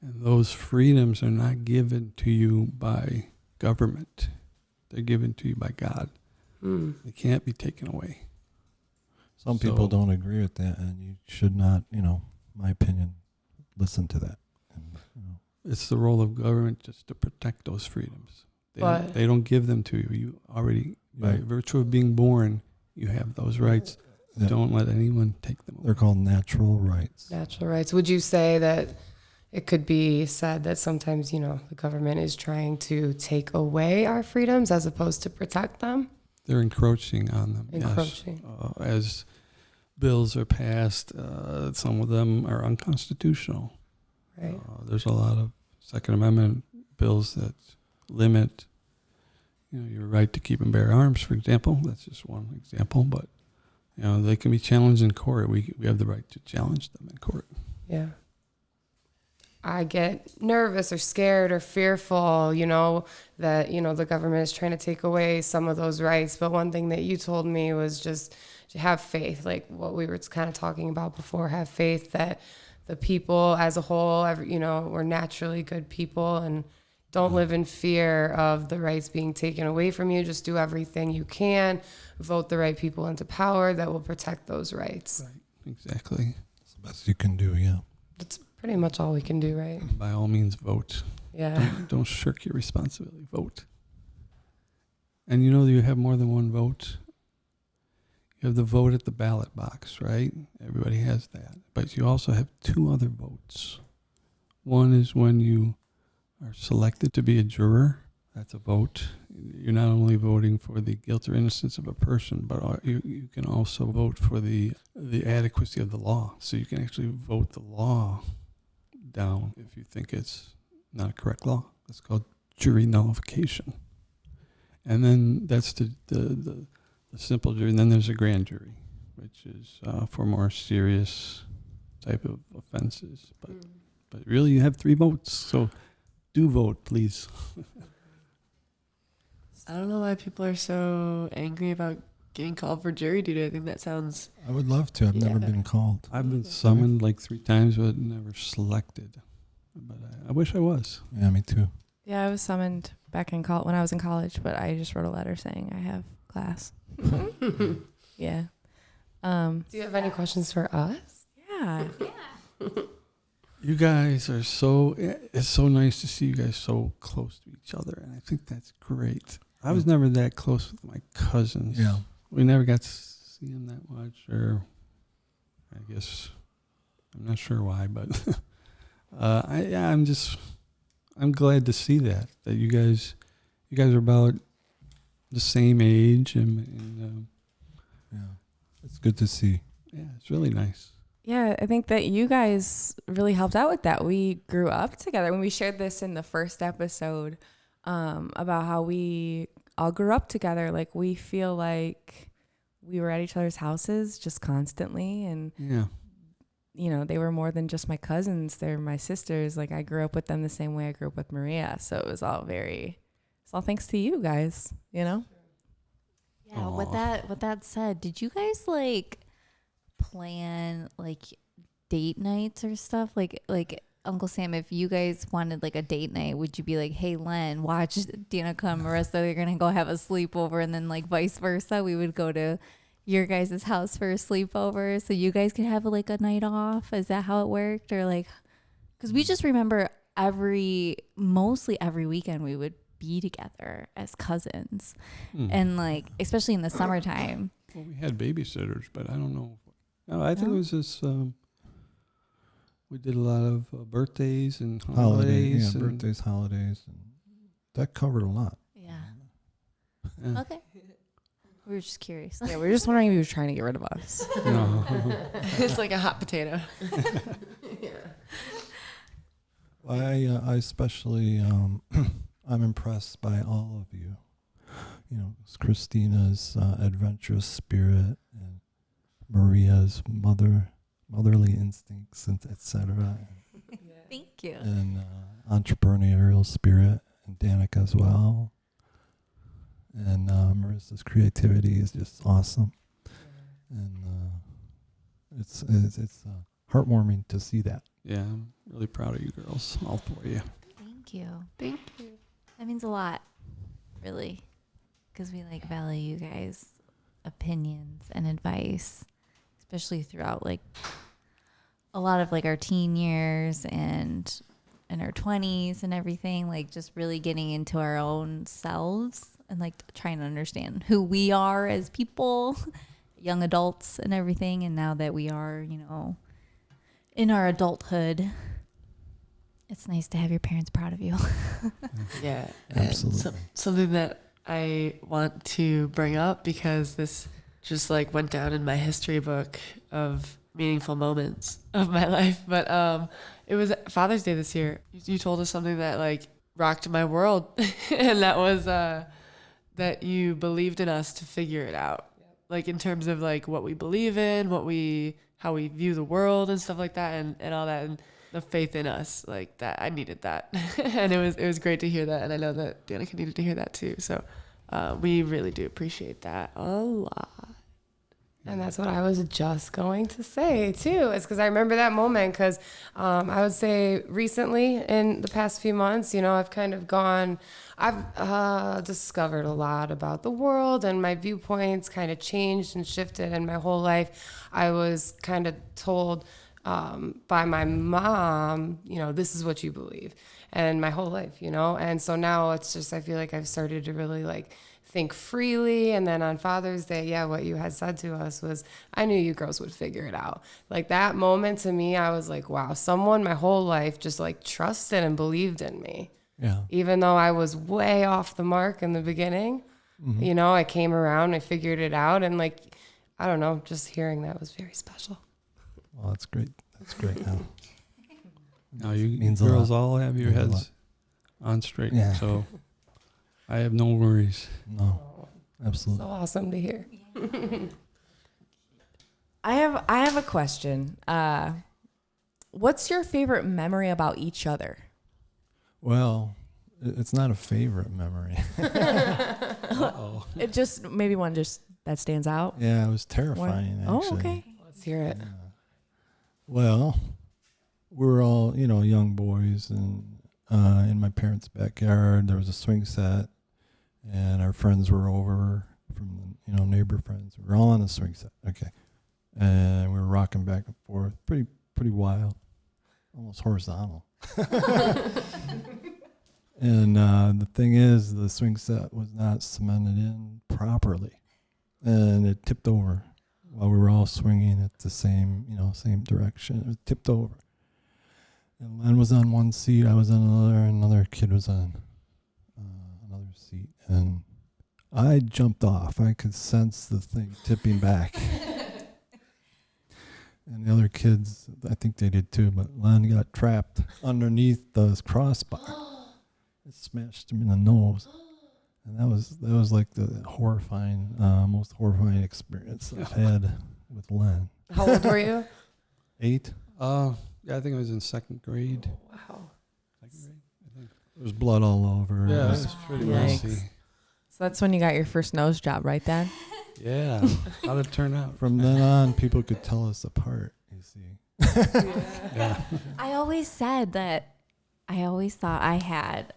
And those freedoms are not given to you by government. They're given to you by God. They can't be taken away. Some people So- don't agree with that, and you should not, my opinion, listen to that. And, It's the role of government just to protect those freedoms. But- They don't give them to you. You already, by Right. virtue of being born, you have those rights. Yeah. Don't let anyone take them away. They're called natural rights. Natural rights. Would you say that it could be said that sometimes, the government is trying to take away our freedoms as opposed to protect them? They're encroaching on them. Encroaching. Yes. As bills are passed, some of them are unconstitutional. Right. There's a lot of Second Amendment bills that limit, your right to keep and bear arms, for example. That's just one example, but they can be challenged in court. We have the right to challenge them in court. Yeah. I get nervous or scared or fearful, that, the government is trying to take away some of those rights. But one thing that you told me was just to have faith, like what we were kind of talking about before, have faith that the people as a whole, we're naturally good people and don't live in fear of the rights being taken away from you. Just do everything you can, vote the right people into power that will protect those rights. Right. Exactly. It's the best you can do, yeah. That's pretty much all we can do, right? By all means, vote. Yeah. Don't shirk your responsibility. Vote. And you have more than one vote. You have the vote at the ballot box, right? Everybody has that. But you also have two other votes. One is when you are selected to be a juror, that's a vote. You're not only voting for the guilt or innocence of a person, but you can also vote for the adequacy of the law. So you can actually vote the law down if you think it's not a correct law. That's called jury nullification. And then that's the simple jury. And then there's a grand jury, which is for more serious type of offenses. But really, you have 3 votes. So do vote, please. I don't know why people are so angry about getting called for jury duty. I think that sounds. I would love to. I've never Yeah. been called. I've been summoned like 3 times, but never selected. But I wish I was. Yeah, me too. Yeah, I was summoned back in when I was in college, but I just wrote a letter saying I have class. Yeah. Do you have any questions for us? Yeah. You guys are it's so nice to see you guys so close to each other. And I think that's great. I was never that close with my cousins. Yeah. We never got to see them that much, or I guess, I'm not sure why, but I'm glad to see that you guys are about the same age, and Yeah. It's good to see. yeah, it's really nice. Yeah, I think that you guys really helped out with that. We grew up together. When we shared this in the first episode about how we all grew up together, like we feel like we were at each other's houses just constantly. And, Yeah. you know, they were more than just my cousins. They're my sisters. Like I grew up with them the same way I grew up with Maria. So it was all thanks to you guys, you know? Yeah. Aw. With that said, did you guys like plan like date nights or stuff? Like Uncle Sam, if you guys wanted like a date night, would you be like, hey Len, watch Danica and Marissa, they're gonna go have a sleepover, and then like vice versa, we would go to your guys' house for a sleepover so you guys could have like a night off? Is that how it worked? Or like, because we just remember mostly every weekend we would be together as cousins, and like especially in the summertime. Well, we had babysitters, but I don't know. No, I think No? it was just we did a lot of birthdays and Holidays. holidays. Yeah, and, birthdays, holidays. And that covered a lot. Yeah. yeah. Okay. We were just curious. Yeah, we were just wondering if you were trying to get rid of us. No. It's like a hot potato. I especially I'm impressed by all of you. You know, Christina's adventurous spirit and Maria's motherly instincts, and etc. Thank you. And entrepreneurial spirit, and Danica as well. And Marissa's creativity is just awesome, and it's heartwarming to see that. Yeah, I'm really proud of you girls, all 4 of you. Thank you. Thank you. That means a lot, really, because we like value you guys' opinions and advice, especially throughout like a lot of like our teen years and in our 20s and everything, like just really getting into our own selves and like trying to understand who we are as people, young adults and everything. And now that we are, you know, in our adulthood, it's nice to have your parents proud of you. Yeah, and Absolutely. something that I want to bring up, because this just like went down in my history book of meaningful moments of my life. But it was Father's Day this year. You told us something that like rocked my world, and that was that you believed in us to figure it out. Like in terms of like what we believe in, how we view the world and stuff like that, and all that, and the faith in us, like that. I needed that. And it was great to hear that, and I know that Danica needed to hear that too. So we really do appreciate that a lot. And that's what I was just going to say too, is because I remember that moment, because I would say recently in the past few months, you know, I've discovered a lot about the world, and my viewpoints kind of changed and shifted. And my whole life I was kind of told by my mom, you know, this is what you believe, and my whole life, you know. And so now it's just, I feel like I've started to really like think freely. And then on Father's Day, yeah, what you had said to us was, I knew you girls would figure it out. Like that moment to me, I was like, wow, someone my whole life just like trusted and believed in me. Yeah. Even though I was way off the mark in the beginning, Mhm. you know, I came around, I figured it out. And like, I don't know, just hearing that was very special. Well, that's great. That's great. Yeah. Now you Means a girls lot. all have your Means a heads on straight, Yeah. so I have no worries. No, So absolutely. awesome to hear. I have a question. What's your favorite memory about each other? Well, it's not a favorite memory. Uh-oh. It just maybe one just that stands out. Yeah, it was terrifying. Oh, Actually. okay. Let's hear it. Yeah. Well, we were all, young boys, and in my parents' backyard there was a swing set, and our friends were over from, neighbor friends. We were all on the swing set. Okay. And we were rocking back and forth. Pretty wild. Almost horizontal. And the thing is, the swing set was not cemented in properly, and it tipped over while we were all swinging at the same direction. It was tipped over, and Len was on one seat, I was on another, and another kid was on another seat, and I jumped off. I could sense the thing tipping back. And the other kids, I think they did too, but Len got trapped underneath the crossbar. It smashed him in the nose. And that was like the most horrifying experience I've had with Len. How old were you? 8? Yeah, I think I was in second grade. Wow. Second grade, I think. There was blood all over. Yeah, It it was- was pretty Yikes. messy. So that's when you got your first nose job, right, Dad? Yeah, how'd it turn out? From then on, people could tell us apart, you see. Yeah. I always said that I always thought I had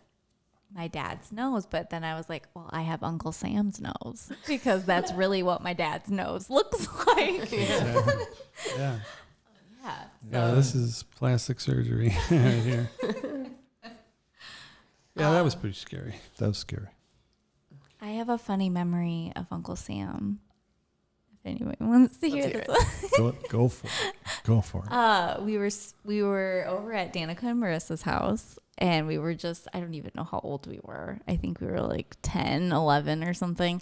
my dad's nose, but then I was like, well, I have Uncle Sam's nose because that's really what my dad's nose looks like. Yeah. Yeah. Yeah. Yeah, this is plastic surgery right here. Yeah, that was pretty scary. That was scary. I have a funny memory of Uncle Sam. If anyone wants to hear Let's this. Go for it. Go for it. We were over at Danica and Marissa's house, and we were just, I don't even know how old we were. I think we were like 10, 11 or something.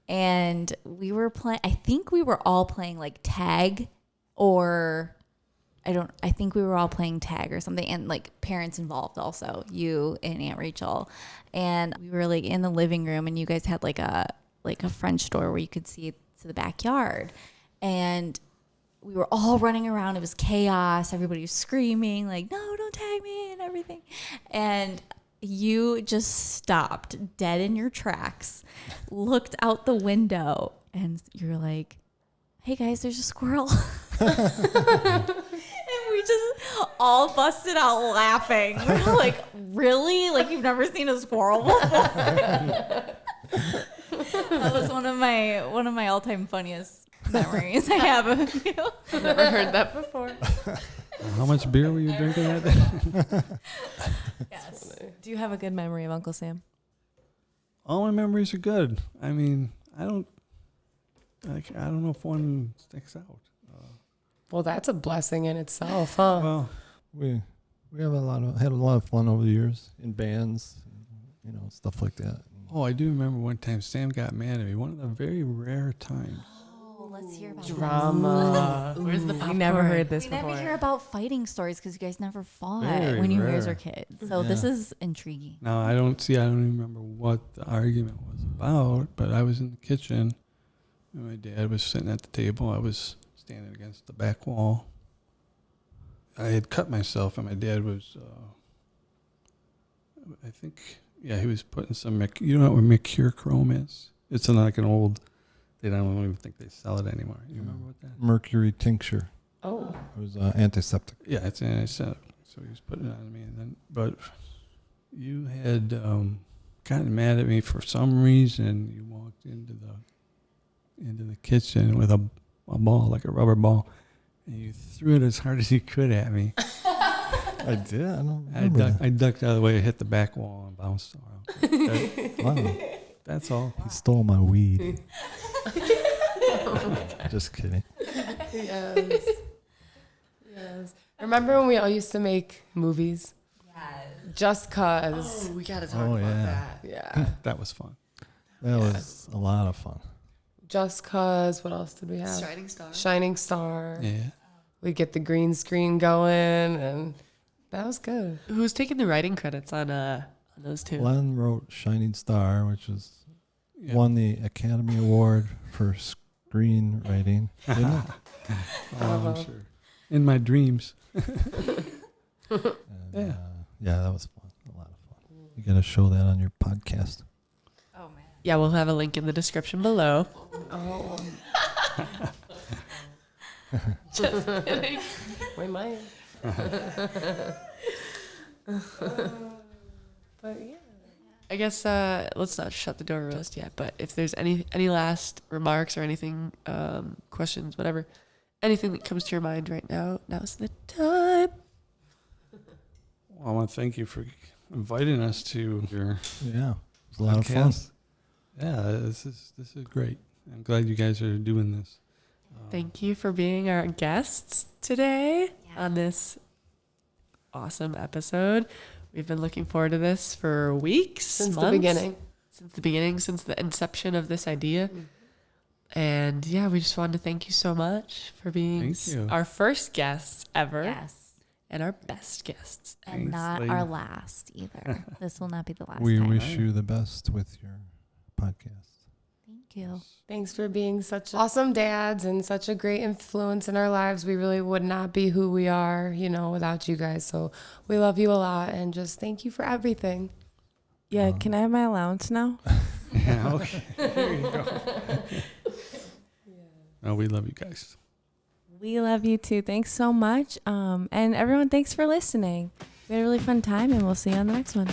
And we were playing, I think we were all playing like tag, or I think we were all playing tag or something, and like parents involved also, you and Aunt Rachel. And we were like in the living room, and you guys had like a French door where you could see to the backyard. And we were all running around. It was chaos. Everybody was screaming like, no, don't tag me and everything. And you just stopped dead in your tracks, looked out the window, and you're like, hey guys, there's a squirrel. And we just all busted out laughing. We're like, really? Like, you've never seen a squirrel before? That was one of my all-time funniest memories I have of you. Never heard that before. How much beer were you drinking that day? Yes. Do you have a good memory of Uncle Sam? All my memories are good. I mean, I don't know if one sticks out. Well, that's a blessing in itself, huh? Well, We have had a lot of fun over the years in bands, stuff like that. oh, I do remember one time Sam got mad at me. One of the very rare times. Oh, let's hear about Drama. Where's the We never heard this We before. never hear about fighting stories because you guys never fought Very when you guys rare. were kids. So this Yeah. is intriguing. Now I don't even remember what the argument was about, but I was in the kitchen and my dad was sitting at the table. I was standing against the back wall. I had cut myself and my dad was, I think, he was putting some, you know what mercurochrome is? It's like an old, I don't even think they sell it anymore. You remember what that? Mercury tincture. Oh. It was antiseptic. Yeah, it's antiseptic. So he was putting it on me, and then, but you had gotten mad at me for some reason. You walked into the kitchen with a ball, like a rubber ball, and you threw it as hard as you could at me. I did. I don't remember. I ducked out of the way, hit the back wall, and bounced around. Wow. That's all. He stole my weed. Just kidding. Yes. Yes. Remember when we all used to make movies? Just Cause. Oh, we gotta talk Oh, about yeah. that. Yeah. That was fun. That was a lot of fun. Just Cause. What else did we have? Shining Star. Shining Star. Yeah. We'd get the green screen going, and that was good. Who's taking the writing credits on those two? Glenn wrote Shining Star, which is Yeah. won the Academy Award for screenwriting. Didn't it? Oh, I'm sure. In my dreams. And, Yeah. yeah, that was fun. A lot of fun. You got to show that on your podcast. Oh man. Yeah, we'll have a link in the description below. Oh. Just kidding. We might. But yeah. I guess let's not shut the door just yet. But if there's any last remarks or anything, questions, whatever, anything that comes to your mind right now, now's the time. Well, I want to thank you for inviting us to your Yeah, it was a lot of fun. podcast. Yeah, this is great. I'm glad you guys are doing this. Thank you for being our guests today Yeah. on this awesome episode. We've been looking forward to this for weeks, Since the months, beginning. since the inception of this idea. And yeah, we just wanted to thank you so much for being Thank you. our first guests ever Yes. and our best guests. And Thanks, not lady. our last either. This will not be the last We time. wish you the best with your podcast. Thank you. Thanks for being such awesome dads and such a great influence in our lives. We really would not be who we are, without you guys. So we love you a lot and just thank you for everything. Yeah, can I have my allowance now? Yeah, okay. Here you go. Oh, we love you guys. We love you too. Thanks so much. And everyone, thanks for listening. We had a really fun time, and we'll see you on the next one.